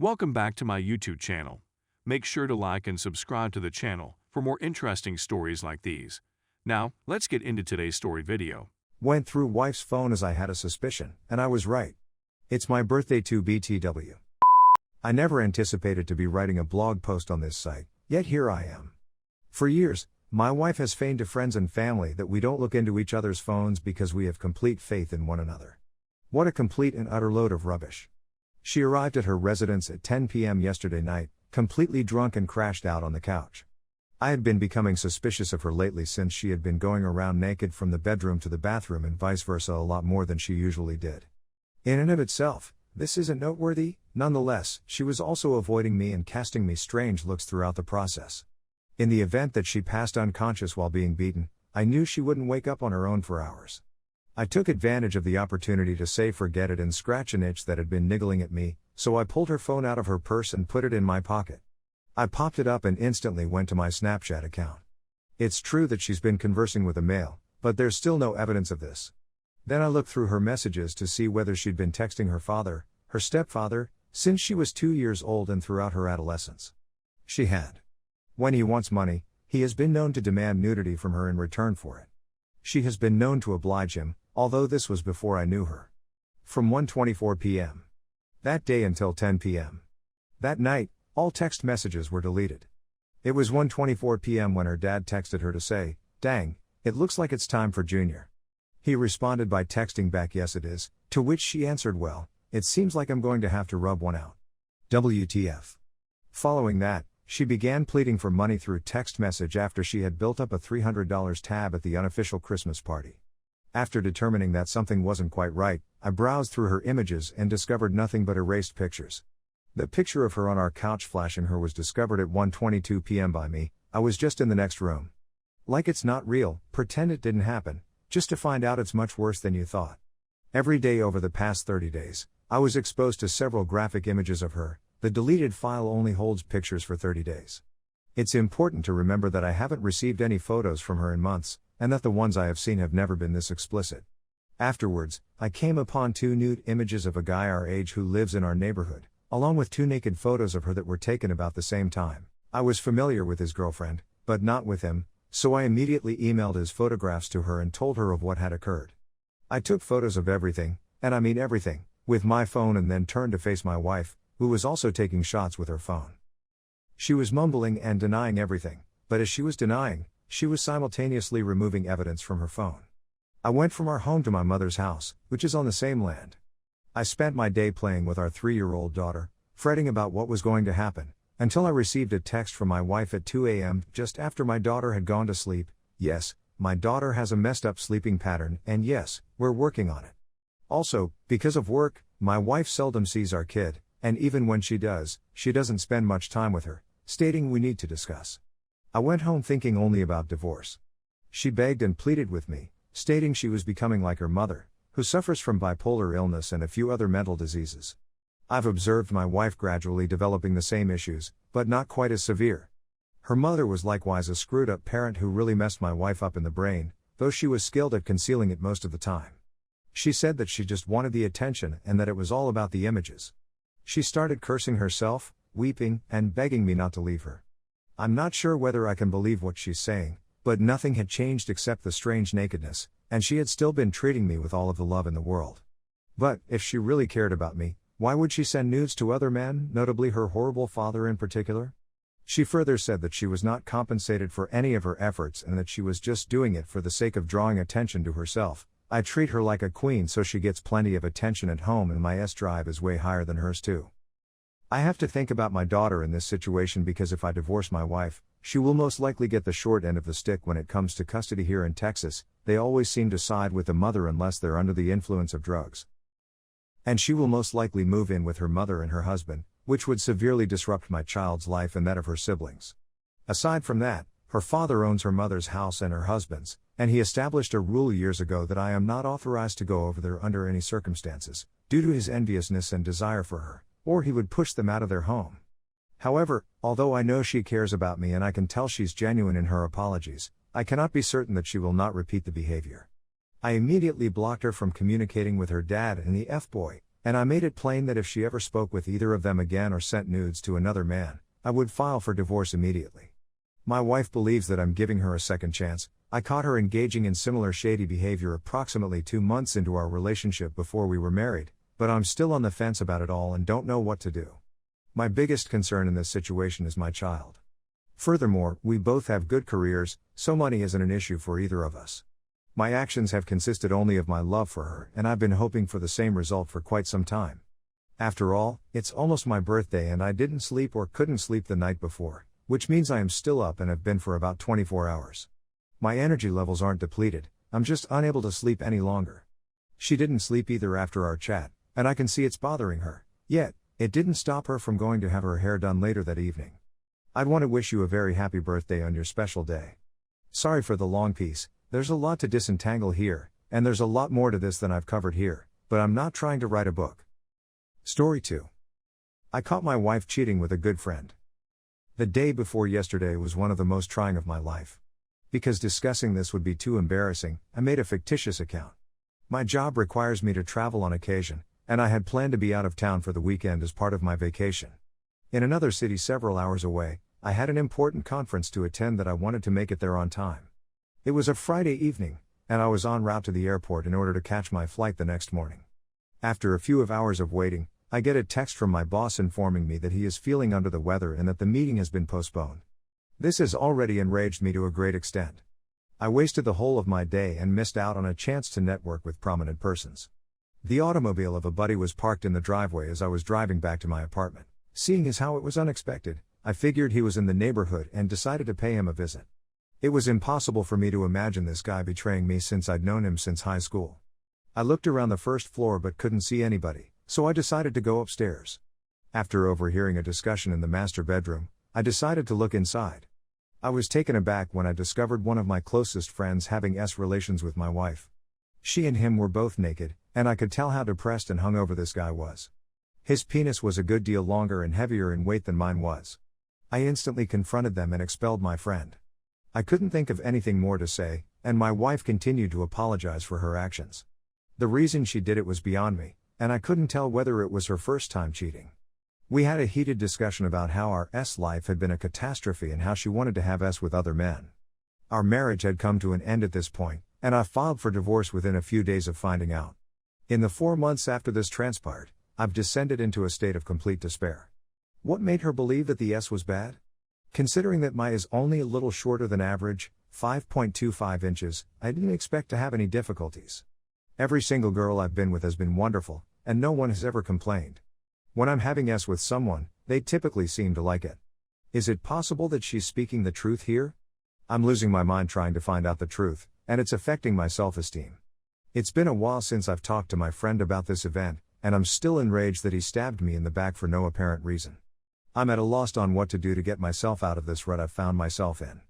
Welcome back to my YouTube channel. Make sure to like and subscribe to the channel for more interesting stories like these. Now, let's get into today's story video. Went through wife's phone as I had a suspicion, and I was right. It's my birthday too, BTW. I never anticipated to be writing a blog post on this site, yet here I am. For years, my wife has feigned to friends and family that we don't look into each other's phones because we have complete faith in one another. What a complete and utter load of rubbish. She arrived at her residence at 10 p.m. yesterday night, completely drunk and crashed out on the couch. I had been becoming suspicious of her lately since she had been going around naked from the bedroom to the bathroom and vice versa a lot more than she usually did. In and of itself, this isn't noteworthy. Nonetheless, she was also avoiding me and casting me strange looks throughout the process. In the event that she passed unconscious while being beaten, I knew she wouldn't wake up on her own for hours. I took advantage of the opportunity to say forget it and scratch an itch that had been niggling at me, so I pulled her phone out of her purse and put it in my pocket. I popped it up and instantly went to my Snapchat account. It's true that she's been conversing with a male, but there's still no evidence of this. Then I looked through her messages to see whether she'd been texting her father, her stepfather, since she was 2 years old and throughout her adolescence. She had. When he wants money, he has been known to demand nudity from her in return for it. She has been known to oblige him, although this was before I knew her. From 1:24 p.m. that day until 10 p.m. that night, all text messages were deleted. It was 1:24 p.m. when her dad texted her to say, "Dang, it looks like it's time for Junior." He responded by texting back, "Yes it is," to which she answered, "Well, it seems like I'm going to have to rub one out. WTF. Following that, she began pleading for money through text message after she had built up a $300 tab at the unofficial Christmas party. After determining that something wasn't quite right, I browsed through her images and discovered nothing but erased pictures. The picture of her on our couch flashing her was discovered at 1:22 p.m. by me. I was just in the next room. Like it's not real, pretend it didn't happen, just to find out it's much worse than you thought. Every day over the past 30 days, I was exposed to several graphic images of her. The deleted file only holds pictures for 30 days. It's important to remember that I haven't received any photos from her in months, and that the ones I have seen have never been this explicit. Afterwards, I came upon 2 nude images of a guy our age who lives in our neighborhood, along with 2 naked photos of her that were taken about the same time. I was familiar with his girlfriend, but not with him, so I immediately emailed his photographs to her and told her of what had occurred. I took photos of everything, and I mean everything, with my phone and then turned to face my wife, who was also taking shots with her phone. She was mumbling and denying everything, but as she was denying, she was simultaneously removing evidence from her phone. I went from our home to my mother's house, which is on the same land. I spent my day playing with our 3-year-old daughter, fretting about what was going to happen, until I received a text from my wife at 2 a.m. just after my daughter had gone to sleep. Yes, my daughter has a messed up sleeping pattern, and yes, we're working on it. Also, because of work, my wife seldom sees our kid, and even when she does, she doesn't spend much time with her, stating we need to discuss. I went home thinking only about divorce. She begged and pleaded with me, stating she was becoming like her mother, who suffers from bipolar illness and a few other mental diseases. I've observed my wife gradually developing the same issues, but not quite as severe. Her mother was likewise a screwed-up parent who really messed my wife up in the brain, though she was skilled at concealing it most of the time. She said that she just wanted the attention and that it was all about the images. She started cursing herself, weeping, and begging me not to leave her. I'm not sure whether I can believe what she's saying, but nothing had changed except the strange nakedness, and she had still been treating me with all of the love in the world. But, if she really cared about me, why would she send nudes to other men, notably her horrible father in particular? She further said that she was not compensated for any of her efforts and that she was just doing it for the sake of drawing attention to herself. I treat her like a queen so she gets plenty of attention at home and my S-drive is way higher than hers too. I have to think about my daughter in this situation because if I divorce my wife, she will most likely get the short end of the stick when it comes to custody here in Texas. They always seem to side with the mother unless they're under the influence of drugs. And she will most likely move in with her mother and her husband, which would severely disrupt my child's life and that of her siblings. Aside from that, her father owns her mother's house and her husband's, and he established a rule years ago that I am not authorized to go over there under any circumstances, due to his enviousness and desire for her, or he would push them out of their home. However, although I know she cares about me and I can tell she's genuine in her apologies, I cannot be certain that she will not repeat the behavior. I immediately blocked her from communicating with her dad and the F-boy, And I made it plain that if she ever spoke with either of them again or sent nudes to another man, I would file for divorce immediately. My wife believes that I'm giving her a second chance. I caught her engaging in similar shady behavior approximately 2 months into our relationship before we were married, but I'm still on the fence about it all and don't know what to do. My biggest concern in this situation is my child. Furthermore, we both have good careers, so money isn't an issue for either of us. My actions have consisted only of my love for her, and I've been hoping for the same result for quite some time. After all, it's almost my birthday and I didn't sleep or couldn't sleep the night before, which means I am still up and have been for about 24 hours. My energy levels aren't depleted, I'm just unable to sleep any longer. She didn't sleep either after our chat, and I can see it's bothering her, yet, it didn't stop her from going to have her hair done later that evening. I'd want to wish you a very happy birthday on your special day. Sorry for the long piece, there's a lot to disentangle here, and there's a lot more to this than I've covered here, but I'm not trying to write a book. Story 2. I caught my wife cheating with a good friend. The day before yesterday was one of the most trying of my life. Because discussing this would be too embarrassing, I made a fictitious account. My job requires me to travel on occasion, and I had planned to be out of town for the weekend as part of my vacation. In another city several hours away, I had an important conference to attend that I wanted to make it there on time. It was a Friday evening, and I was en route to the airport in order to catch my flight the next morning. After a few hours of waiting, I get a text from my boss informing me that he is feeling under the weather and that the meeting has been postponed. This has already enraged me to a great extent. I wasted the whole of my day and missed out on a chance to network with prominent persons. The automobile of a buddy was parked in the driveway as I was driving back to my apartment. Seeing as how it was unexpected, I figured he was in the neighborhood and decided to pay him a visit. It was impossible for me to imagine this guy betraying me since I'd known him since high school. I looked around the first floor but couldn't see anybody, so I decided to go upstairs. After overhearing a discussion in the master bedroom, I decided to look inside. I was taken aback when I discovered one of my closest friends having relations with my wife. She and him were both naked, and I could tell how depressed and hungover this guy was. His penis was a good deal longer and heavier in weight than mine was. I instantly confronted them and expelled my friend. I couldn't think of anything more to say, and my wife continued to apologize for her actions. The reason she did it was beyond me, and I couldn't tell whether it was her first time cheating. We had a heated discussion about how our life had been a catastrophe and how she wanted to have with other men. Our marriage had come to an end at this point, and I filed for divorce within a few days of finding out. In the 4 months after this transpired, I've descended into a state of complete despair. What made her believe that the was bad? Considering that my is only a little shorter than average, 5.25 inches, I didn't expect to have any difficulties. Every single girl I've been with has been wonderful, and no one has ever complained. When I'm having with someone, they typically seem to like it. Is it possible that she's speaking the truth here? I'm losing my mind trying to find out the truth, and it's affecting my self-esteem. It's been a while since I've talked to my friend about this event, and I'm still enraged that he stabbed me in the back for no apparent reason. I'm at a loss on what to do to get myself out of this rut I've found myself in.